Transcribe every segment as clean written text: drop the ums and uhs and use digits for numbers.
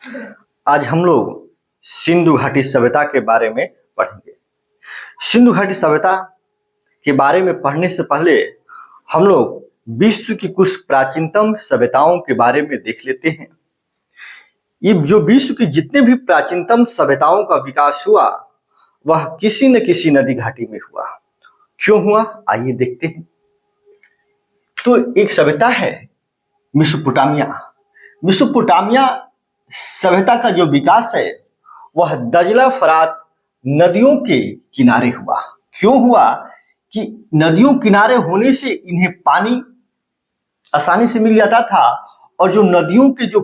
आज हम लोग सिंधु घाटी सभ्यता के बारे में पढ़ेंगे। सिंधु घाटी सभ्यता के बारे में पढ़ने से पहले हम लोग विश्व की कुछ प्राचीनतम सभ्यताओं के बारे में देख लेते हैं। ये जो विश्व की जितने भी प्राचीनतम सभ्यताओं का विकास हुआ वह किसी न किसी नदी घाटी में हुआ। क्यों हुआ, आइए देखते हैं। तो एक सभ्यता है मेसोपोटामिया। मेसोपोटामिया सभ्यता का जो विकास है वह दजला फरात नदियों के किनारे हुआ। क्यों हुआ कि नदियों किनारे होने से इन्हें पानी आसानी से मिल जाता था और जो नदियों के जो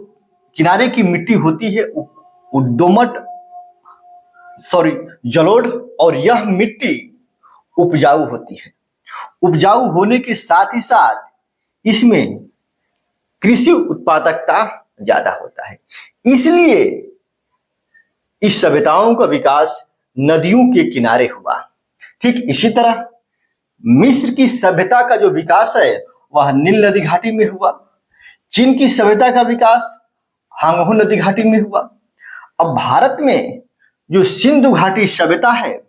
किनारे की मिट्टी होती है वो दोमट जलोढ़ और यह मिट्टी उपजाऊ होती है। उपजाऊ होने के साथ ही साथ इसमें कृषि उत्पादकता ज्यादा होता है, इसलिए इस सभ्यताओं का विकास नदियों के किनारे हुआ। ठीक इसी तरह मिस्र की सभ्यता का जो विकास है वह नील नदी घाटी में हुआ। चीन की सभ्यता का विकास हांगहो नदी घाटी में हुआ। अब भारत में जो सिंधु घाटी सभ्यता है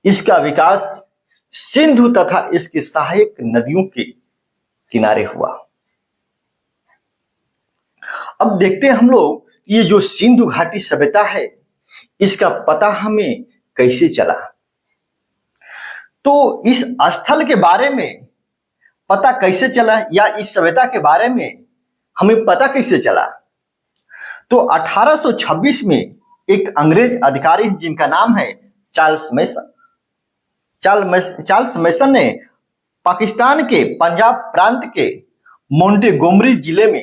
इसका विकास सिंधु तथा इसके सहायक नदियों के किनारे हुआ। अब देखते हैं हम लोग ये जो सिंधु घाटी सभ्यता है इसका पता हमें कैसे चला। तो इस स्थल के बारे में पता कैसे चला या इस सभ्यता के बारे में हमें पता कैसे चला। तो 1826 में एक अंग्रेज अधिकारी जिनका नाम है चार्ल्स मैसन ने पाकिस्तान के पंजाब प्रांत के मोंटेगोमरी जिले में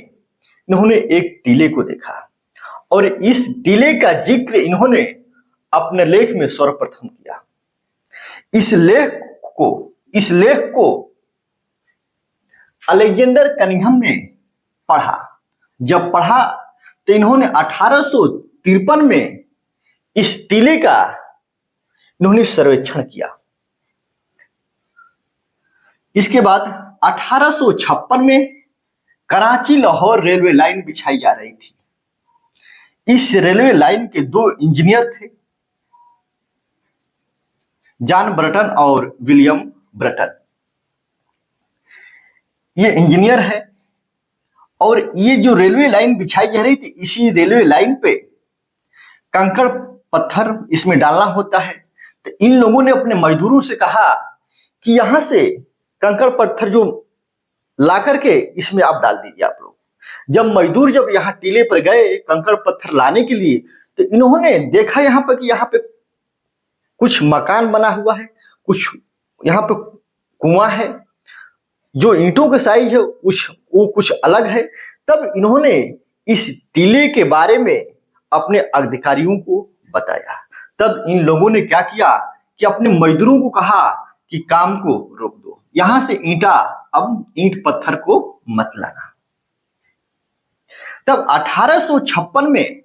इन्होंने एक टीले को देखा और इस टीले का जिक्र इन्होंने अपने लेख में सर्वप्रथम किया। इस लेख को अलेक्जेंडर कनिंघम ने पढ़ा। जब पढ़ा तो इन्होंने 1853 में इस टीले का इन्होंने सर्वेक्षण किया। इसके बाद 1856 में कराची लाहौर रेलवे लाइन बिछाई जा रही थी। इस रेलवे लाइन के दो इंजीनियर थे, जॉन ब्रटन और विलियम ब्रटन। ये इंजीनियर है और ये जो रेलवे लाइन बिछाई जा रही थी इसी रेलवे लाइन पे कंकड़ पत्थर इसमें डालना होता है। तो इन लोगों ने अपने मजदूरों से कहा कि यहां से कंकड़ पत्थर जो ला करके इसमें आप डाल दीजिए आप लोग। जब मजदूर यहाँ टीले पर गए कंकड़ पत्थर लाने के लिए तो इन्होंने देखा यहाँ पर कि यहाँ पे कुछ मकान बना हुआ है, कुछ यहाँ पे कुआं है, जो ईंटों का साइज है वो कुछ अलग है। तब इन्होंने इस टीले के बारे में अपने अधिकारियों को बताया। तब इन लोगों ने क्या किया कि अपने मजदूरों को कहा कि काम को रोक दो, यहां से ईंट पत्थर को मत लाना। तब 1856 में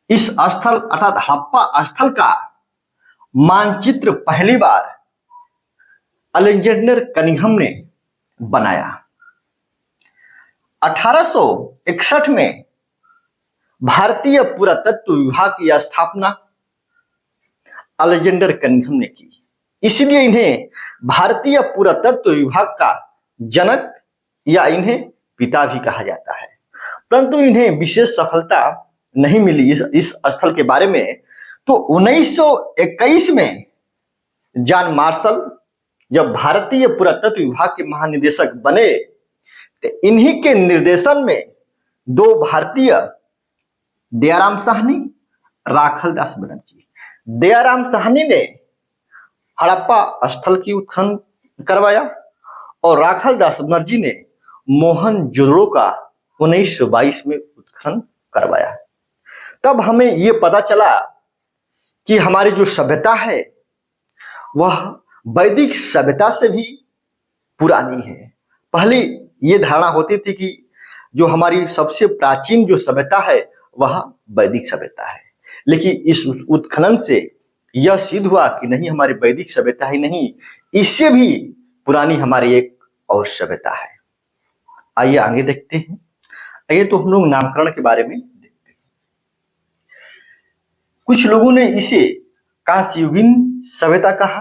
इस स्थल अर्थात हड़प्पा स्थल का मानचित्र पहली बार अलेक्जेंडर कनिंघम ने बनाया। 1861 में भारतीय पुरातत्व विभाग की स्थापना अलेक्जेंडर कनिंघम ने की। इसलिए इन्हें भारतीय पुरातत्व विभाग का जनक या इन्हें पिता भी कहा जाता है। परंतु इन्हें विशेष सफलता नहीं मिली इस स्थल के बारे में। तो 1921 में जॉन मार्शल जब भारतीय पुरातत्व विभाग के महानिदेशक बने तो इन्हीं के निर्देशन में दो भारतीय दयाराम साहनी, राखाल दास बनर्जी। दयाराम साहनी ने हड़प्पा स्थल की उत्खनन करवाया और राखाल दास बनर्जी ने मोहनजोदड़ो का 1922 में उत्खनन करवाया। तब हमें यह पता चला कि हमारी जो सभ्यता है वह वैदिक सभ्यता से भी पुरानी है। पहले ये धारणा होती थी कि जो हमारी सबसे प्राचीन जो सभ्यता है वह वैदिक सभ्यता है, लेकिन इस उत्खनन से यह सिद्ध हुआ कि नहीं, हमारी वैदिक सभ्यता ही नहीं, इससे भी पुरानी हमारी एक और सभ्यता है। आइए आगे देखते हैं। आइए तो हम लोग नामकरण के बारे में देखते हैं। कुछ लोगों ने इसे कांस्ययुगीन सभ्यता कहा,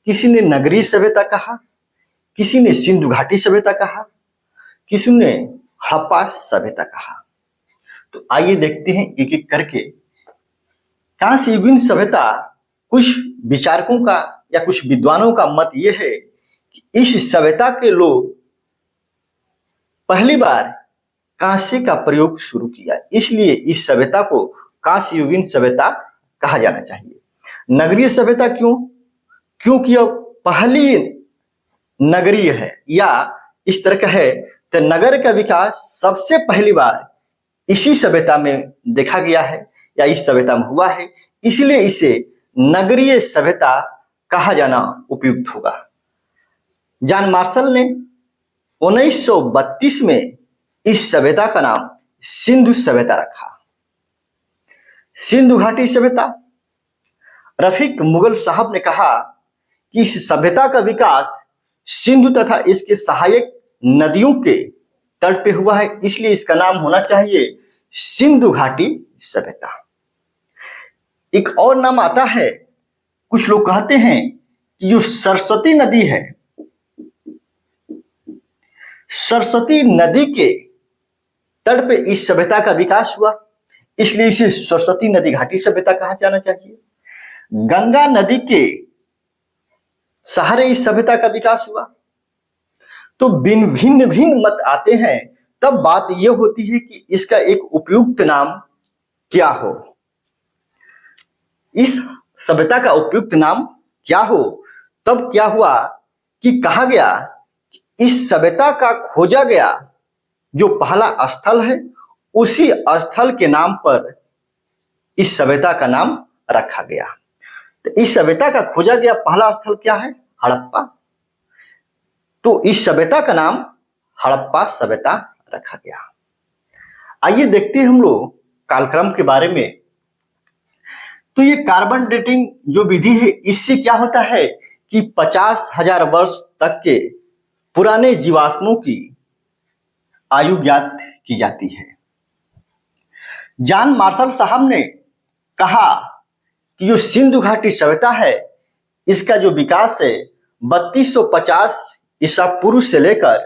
किसी ने नगरीय सभ्यता कहा, किसी ने सिंधु घाटी सभ्यता कहा, किसी ने हड़प्पा सभ्यता कहा। तो आइए देखते हैं एक एक करके। कांस्ययुगीन सभ्यता कुछ विचारकों का या कुछ विद्वानों का मत यह है कि इस सभ्यता के लोग पहली बार कांस्य का प्रयोग शुरू किया, इसलिए इस सभ्यता को कांस्ययुगीन सभ्यता कहा जाना चाहिए। नगरीय सभ्यता क्यों? क्योंकि यह पहली नगरीय है, या इस तरह का है तो नगर का विकास सबसे पहली बार इसी सभ्यता में देखा गया है या इस सभ्यता में हुआ है, इसलिए इसे नगरीय सभ्यता कहा जाना उपयुक्त होगा। जॉन मार्शल ने 1932 में इस सभ्यता का नाम सिंधु सभ्यता रखा। सिंधु घाटी सभ्यता, रफीक मुगल साहब ने कहा कि इस सभ्यता का विकास सिंधु तथा इसके सहायक नदियों के तट पे हुआ है, इसलिए इसका नाम होना चाहिए सिंधु घाटी सभ्यता। एक और नाम आता है, कुछ लोग कहते हैं कि जो सरस्वती नदी है, सरस्वती नदी के तट पे इस सभ्यता का विकास हुआ, इसलिए इसे सरस्वती नदी घाटी सभ्यता कहा जाना चाहिए। गंगा नदी के सहारे इस सभ्यता का विकास हुआ। तो भिन्न भिन्न मत आते हैं, तब बात यह होती है कि इसका एक उपयुक्त नाम क्या हो। इस सभ्यता का उपयुक्त नाम क्या हो? तब क्या हुआ कि कहा गया कि इस सभ्यता का खोजा गया जो पहला स्थल है, उसी स्थल के नाम पर इस सभ्यता का नाम रखा गया। तो इस सभ्यता का खोजा गया पहला स्थल क्या है? हड़प्पा। तो इस सभ्यता का नाम हड़प्पा सभ्यता रखा गया। आइए देखते हैं हम लोग कालक्रम के बारे में। तो ये कार्बन डेटिंग जो विधि है, इससे क्या होता है कि 50,000 वर्ष तक के पुराने जीवाश्मों की आयु ज्ञात की जाती है। जॉन मार्शल साहब ने कहा कि जो सिंधु घाटी सभ्यता है, इसका जो विकास है 3250 ईसा पूर्व से लेकर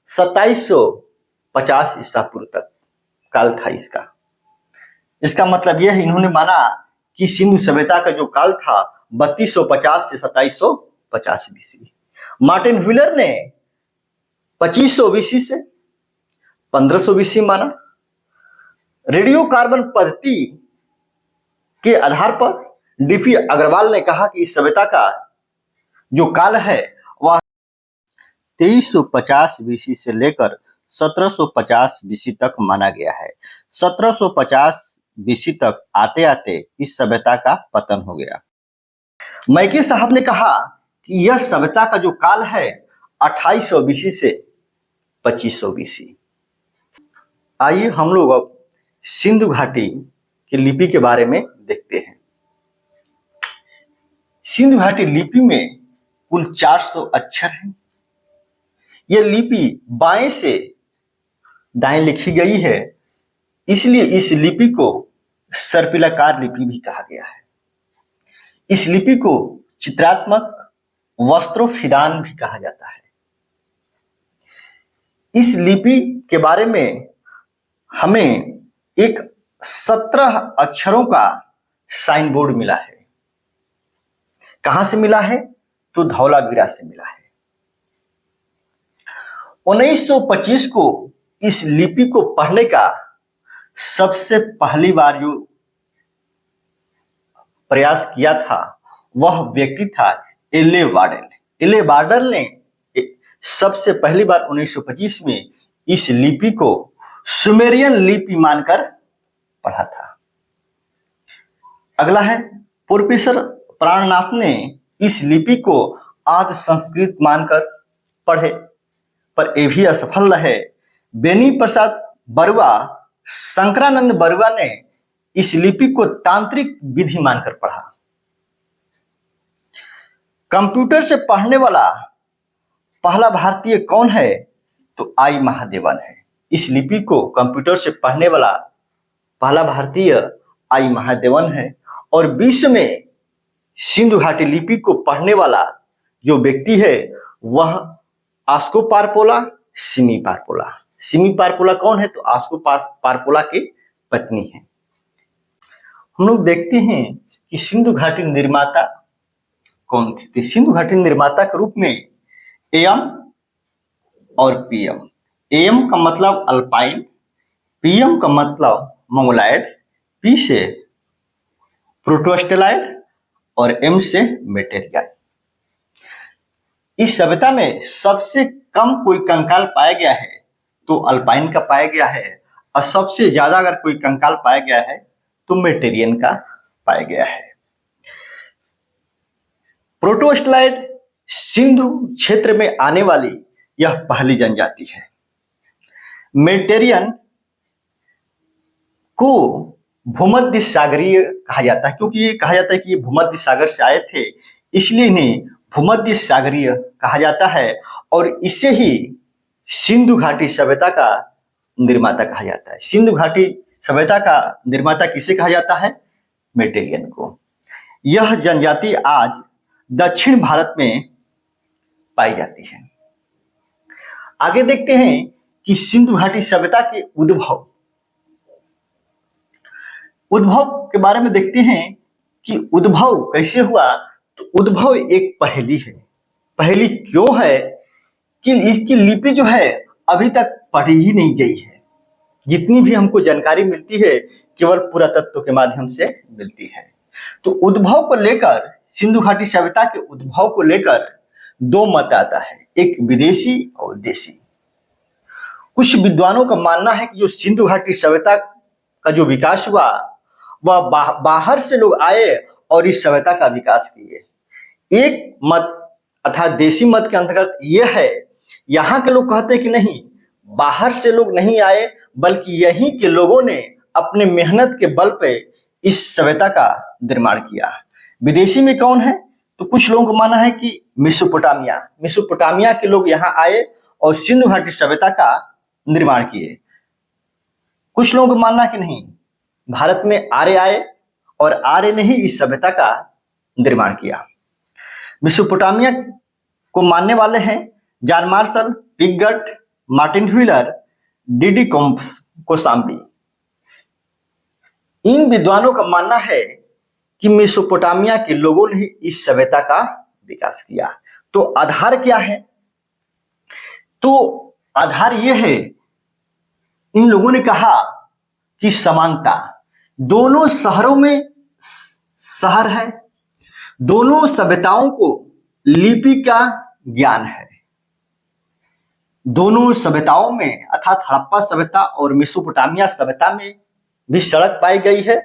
2750 ईसा पूर्व तक काल था इसका। इसका मतलब यह है, इन्होंने माना कि सिंधु सभ्यता का जो काल था 3250 से 2750 बीसी। मार्टिन व्हीलर ने 2500 बीसी से 1500 बीसी माना। रेडियो कार्बन पद्धति के आधार पर डीपी अग्रवाल ने कहा कि इस सभ्यता का जो काल है वह 2350 बीसी से लेकर 1750 बीसी तक माना गया है। 1750 बीसी तक आते आते इस सभ्यता का पतन हो गया। मैकी साहब ने कहा कि यह सभ्यता का जो काल है 2800 बीसी से 2500 बीसी। आइए हम लोग अब सिंधु घाटी की लिपि के बारे में देखते हैं। सिंधु घाटी लिपि में कुल 400 अक्षर हैं। यह लिपि बाएं से दाएं लिखी गई है, इसलिए इस लिपि को सर्पिलाकार लिपि भी कहा गया है। इस लिपि को चित्रात्मक वस्त्रोफिदान भी कहा जाता है। इस लिपि के बारे में हमें एक 17 अक्षरों का साइन बोर्ड मिला है। कहां से मिला है? तो धौलावीरा से मिला है। 1925 को इस लिपि को पढ़ने का सबसे पहली बार जो प्रयास किया था वह व्यक्ति था L A warden. L A warden ने सबसे पहली बार 1925 में इस लिपि को सुमेरियन लिपि मानकर पढ़ा था। अगला है प्रोफेसर प्राणनाथ ने इस लिपि को आदि संस्कृत मानकर पढ़े, पर ये भी असफल रहे। बेनी प्रसाद बरुआ, शंकरानंद बरुआ ने इस लिपि को तांत्रिक विधि मानकर पढ़ा। कंप्यूटर से पढ़ने वाला पहला भारतीय कौन है? तो आई महादेवन है। इस लिपि को कंप्यूटर से पढ़ने वाला पहला भारतीय आई महादेवन है। और विश्व में सिंधु घाटी लिपि को पढ़ने वाला जो व्यक्ति है वह आस्को पारपोला सिमी पारपोला। सिमी पारपोला कौन है? तो आस्को पारपोला की पत्नी है। हम लोग देखते हैं कि सिंधु घाटी निर्माता कौन थे। तो सिंधु घाटी निर्माता के रूप में एम और पीएम। एम का मतलब अल्पाइन, पीएम का मतलब मंगोलाइड, पी से प्रोटोस्टेलाइड और एम से मेटेरियल। इस सभ्यता में सबसे कम कोई कंकाल पाया गया है तो अल्पाइन का पाया गया है, और सबसे ज्यादा अगर कोई कंकाल पाया गया है तो मेटेरियन का पाया गया है। प्रोटोस्टेलाइड सिंधु क्षेत्र में आने वाली यह पहली जनजाति है। मेटेरियन को भूमध्य सागरीय कहा जाता है, क्योंकि ये कहा जाता है कि ये भूमध्य सागर से आए थे, इसलिए इन्हें भूमध्य सागरीय कहा जाता है। और इसे ही सिंधु घाटी सभ्यता का निर्माता कहा जाता है। सिंधु घाटी सभ्यता का निर्माता किसे कहा जाता है? मेटेरियन को। यह जनजाति आज दक्षिण भारत में पाई जाती है। आगे देखते हैं कि सिंधु घाटी सभ्यता के उद्भव के बारे में देखते हैं कि उद्भव कैसे हुआ। तो उद्भव एक पहेली है। पहेली क्यों है कि इसकी लिपि जो है अभी तक पढ़ी ही नहीं गई है। जितनी भी हमको जानकारी मिलती है केवल पुरातत्व के माध्यम से मिलती है। तो उद्भव को लेकर, सिंधु घाटी सभ्यता के उद्भव को लेकर दो मत आता है, एक विदेशी और देशी। कुछ विद्वानों का मानना है कि जो सिंधु घाटी सभ्यता का जो विकास हुआ वह बाहर से लोग आए और इस सभ्यता का विकास किए। एक मत अर्थात देशी मत के अंतर्गत यह है, यहाँ के लोग कहते हैं कि नहीं, बाहर से लोग नहीं आए बल्कि यहीं के लोगों ने अपने मेहनत के बल पे इस सभ्यता का निर्माण किया। विदेशी में कौन है? तो कुछ लोगों का मानना है कि मेसोपोटामिया के लोग यहाँ आए और सिंधु घाटी सभ्यता का निर्माण किए। कुछ लोगों का मानना कि नहीं, भारत में आर्य आए और आर्य ने ही इस सभ्यता का निर्माण किया। मेसोपोटामिया को मानने वाले हैं John Marshall, Piggott, Martin Wheeler, DD Kosambi. इन विद्वानों का मानना है कि मेसोपोटामिया के लोगों ने ही इस सभ्यता का विकास किया। तो आधार क्या है? तो आधार यह है, इन लोगों ने कहा कि समानता, दोनों शहरों में शहर है, दोनों सभ्यताओं को लिपि का ज्ञान है। दोनों सभ्यताओं में अर्थात हड़प्पा सभ्यता और मेसोपोटामिया सभ्यता में भी सड़क पाई गई है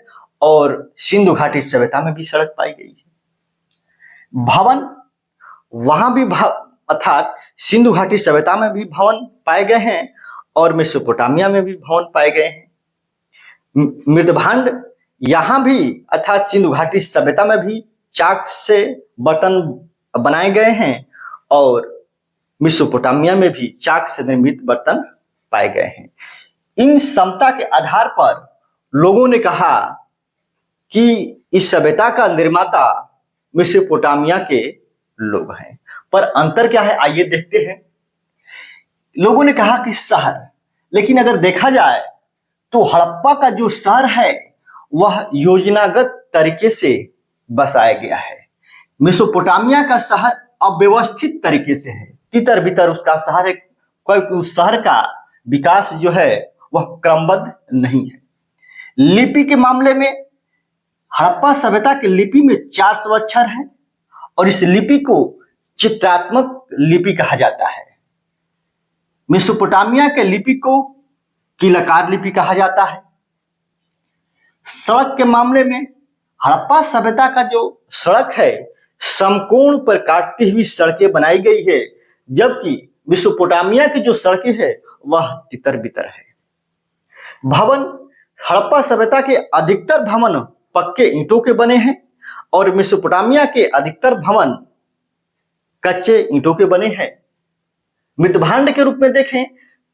और सिंधु घाटी सभ्यता में भी सड़क पाई गई है। भवन वहां भी अर्थात सिंधु घाटी सभ्यता में भी भवन पाए गए हैं और मेसोपोटामिया में भी भवन पाए गए हैं। मृदभांड यहां भी अर्थात सिंधु घाटी सभ्यता में भी चाक से बर्तन बनाए गए हैं और मेसोपोटामिया में भी चाक से निर्मित बर्तन पाए गए हैं। इन समता के आधार पर लोगों ने कहा कि इस सभ्यता का निर्माता मेसोपोटामिया के लोग हैं। पर अंतर क्या है, आइए देखते हैं। लोगों ने कहा कि शहर, लेकिन अगर देखा जाए तो हड़प्पा का जो शहर है वह योजनागत तरीके से बसाया गया है। मेसोपोटामिया का शहर अव्यवस्थित तरीके से है, तितर बितर उसका शहर है। कोई उस शहर का विकास जो है वह क्रमबद्ध नहीं है। लिपि के मामले में हड़प्पा सभ्यता की लिपि में 400 अक्षर है और इस लिपि को चित्रात्मक लिपि कहा जाता है। मेसोपोटामिया के लिपि को कीलाकार लिपि कहा जाता है। सड़क के मामले में हड़प्पा सभ्यता का जो सड़क है समकोण पर काटती हुई सड़कें बनाई गई है, जबकि मेसोपोटामिया की जो सड़कें है वह तितर बितर है। भवन, हड़प्पा सभ्यता के अधिकतर भवन पक्के ईंटों के बने हैं और मेसोपोटामिया के अधिकतर भवन कच्चे ईंटों के बने हैं। मृदभांड के रूप में देखें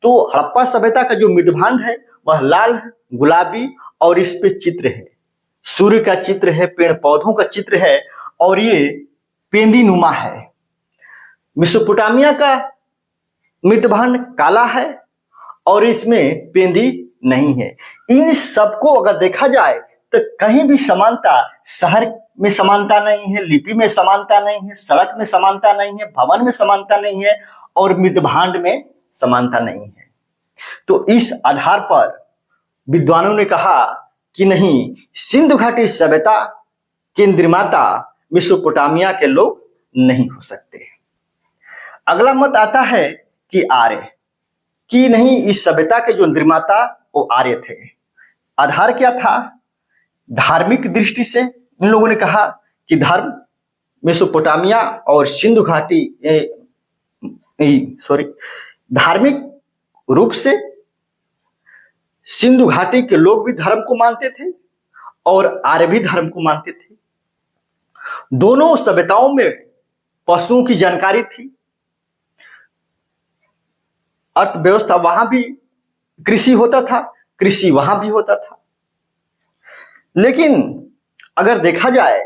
तो हड़प्पा सभ्यता का जो मृदभांड है वह लाल, गुलाबी और इस पे चित्र है। सूर्य का चित्र है, पेड़ पौधों का चित्र है और ये पेंदी नुमा है। मेसोपोटामिया का मृतभांड काला है और इसमें पेंदी नहीं है। इन सबको अगर देखा जाए तो कहीं भी समानता, शहर में समानता नहीं है, लिपि में समानता नहीं है, सड़क में समानता नहीं है, भवन में समानता नहीं है और मृतभांड में समानता नहीं है। तो इस आधार पर विद्वानों ने कहा कि नहीं, सिंधु घाटी सभ्यता के निर्माता मेसोपोटामिया के लोग नहीं हो सकते। अगला मत आता है कि आर्य, कि नहीं, इस सभ्यता के जो निर्माता वो आर्य थे। आधार क्या था? धार्मिक दृष्टि से इन लोगों ने कहा कि धर्म मेसोपोटामिया और सिंधु घाटी धार्मिक रूप से सिंधु घाटी के लोग भी धर्म को मानते थे और आर्य भी धर्म को मानते थे। दोनों सभ्यताओं में पशुओं की जानकारी थी, अर्थव्यवस्था वहां भी कृषि होता था, कृषि वहां भी होता था। लेकिन अगर देखा जाए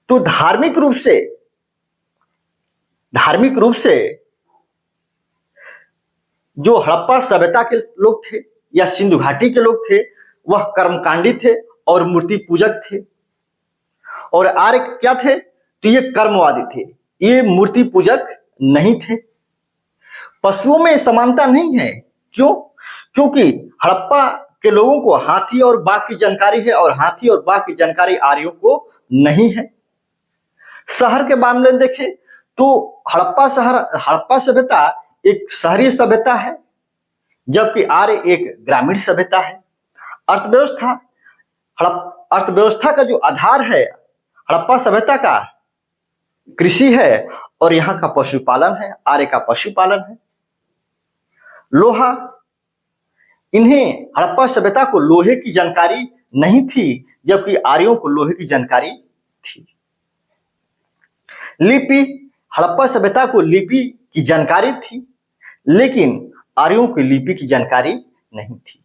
तो धार्मिक रूप से जो हड़प्पा सभ्यता के लोग थे या सिंधु घाटी के लोग थे वह कर्मकांडी थे और मूर्ति पूजक थे। और आर्य क्या थे? तो ये कर्मवादी थे, ये मूर्ति पूजक नहीं थे। पशुओं में समानता नहीं है। क्यों? क्योंकि हड़प्पा के लोगों को हाथी और बाघ की जानकारी है और हाथी और बाघ की जानकारी आर्यों को नहीं है। शहर के मामले में देखें तो हड़प्पा सभ्यता एक शहरी सभ्यता है जबकि आर्य एक ग्रामीण सभ्यता है। अर्थव्यवस्था का जो आधार है हड़प्पा सभ्यता का कृषि है और यहाँ का पशुपालन है, आर्य का पशुपालन है। लोहा, इन्हें हड़प्पा सभ्यता को लोहे की जानकारी नहीं थी जबकि आर्यों को लोहे की जानकारी थी। लिपि, हड़प्पा सभ्यता को लिपि की जानकारी थी लेकिन आर्यों की लिपि की जानकारी नहीं थी।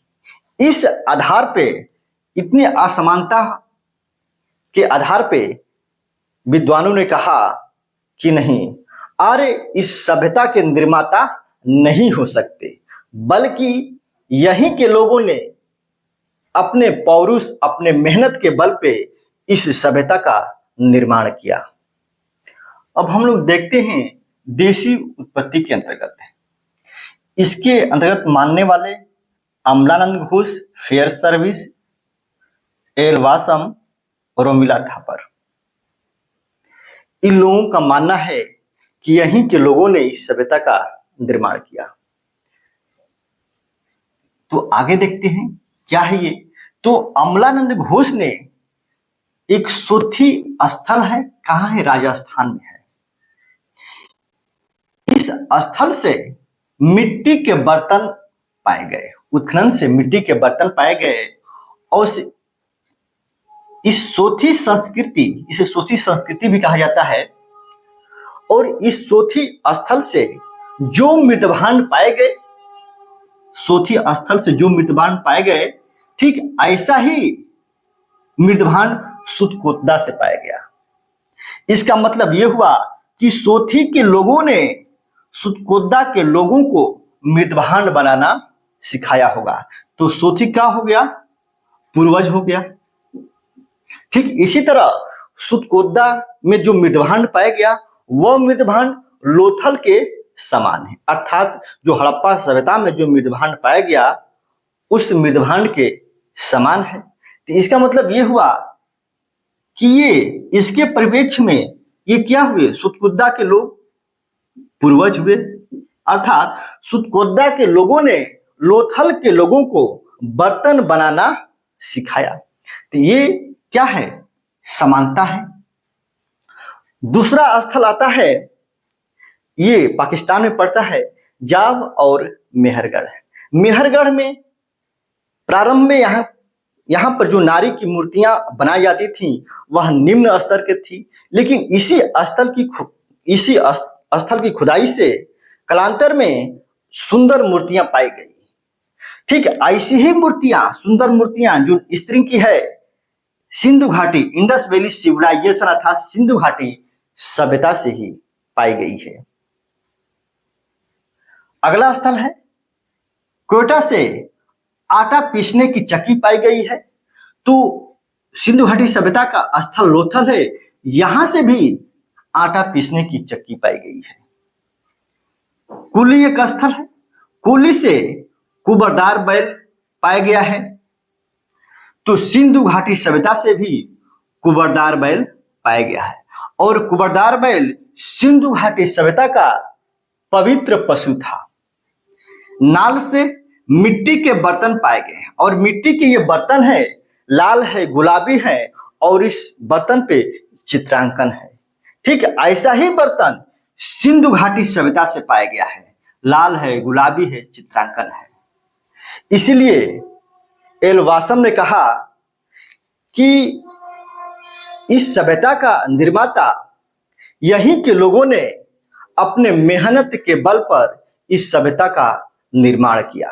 इस आधार पे, इतनी असमानता के आधार पे विद्वानों ने कहा कि नहीं, आर्य इस सभ्यता के निर्माता नहीं हो सकते, बल्कि यहीं के लोगों ने अपने पौरुष, अपने मेहनत के बल पे इस सभ्यता का निर्माण किया। अब हम लोग देखते हैं देशी उत्पत्ति के अंतर्गत, इसके अंतर्गत मानने वाले Amalananda Ghosh, Fairservis, L Basham और रोमिला थापर, इन लोगों का मानना है कि यहीं के लोगों ने इस सभ्यता का निर्माण किया। तो आगे देखते हैं क्या है ये। तो अमलानंद घोष ने एक सोथी स्थल है, कहाँ है? राजस्थान में है। इस स्थल से मिट्टी के बर्तन पाए गए, उत्खनन से मिट्टी के बर्तन पाए गए और इस सोथी संस्कृति, इसे सोथी संस्कृति भी कहा जाता है। और इस सोथी स्थल से जो मृतभांड पाए गए, सोथी स्थल से जो मृतभांड पाए गए, ठीक ऐसा ही मृतभांड सुतकोतदा से पाया गया। इसका मतलब यह हुआ कि सोथी के लोगों ने सुतकोतदा के लोगों को मृतभांड बनाना सिखाया होगा। तो सोथी क्या हो गया? पूर्वज हो गया। ठीक इसी तरह सुतकोतदा में जो मृतभांड पाया गया वह मृतभांड लोथल के समान है, अर्थात जो हड़प्पा सभ्यता में जो मृतभांड पाया गया उस मृतभांड के समान है। तो इसका मतलब यह हुआ कि ये इसके परिप्रेक्ष्य में ये क्या हुए? सुतकोतदा के लोग पूर्वज हुए, अर्थात सुतकोतदा के लोगों ने लोथल के लोगों को बर्तन बनाना सिखाया। तो ये क्या है? समानता है। दूसरा स्थल आता है, ये पाकिस्तान में पड़ता है, जाव और मेहरगढ़। मेहरगढ़ में प्रारंभ में यहाँ पर जो नारी की मूर्तियां बनाई जाती थी वह निम्न स्तर की थी, लेकिन इसी स्थल की खुदाई से कालांतर में सुंदर मूर्तियां पाई गई। ठीक ऐसी ही मूर्तियां, सुंदर मूर्तियां जो इस तरह की है, सिंधु घाटी इंडस वैली सिविलाइजेशन अर्थात सिंधु घाटी सभ्यता से ही पाई गई है। अगला स्थल है कोयटा से आटा पीसने की चक्की पाई गई है। तो सिंधु घाटी सभ्यता का स्थल लोथल है, यहां से भी आटा पीसने की चक्की पाई गई है। कुली एक स्थल है, कुली से कुबरदार बैल पाया गया है। तो सिंधु घाटी सभ्यता से भी कुबरदार बैल पाया गया है और कुबरदार बैल सिंधु घाटी सभ्यता का पवित्र पशु था। नाल से मिट्टी के बर्तन पाए गए हैं और मिट्टी के ये बर्तन है, लाल है, गुलाबी है और इस बर्तन पे चित्रांकन है। ठीक ऐसा ही बर्तन सिंधु घाटी सभ्यता से पाया गया है, लाल है, गुलाबी है, चित्रांकन है। इसलिए एल वासम ने कहा कि इस सभ्यता का निर्माता यहीं के लोगों ने अपने मेहनत के बल पर इस सभ्यता का निर्माण किया।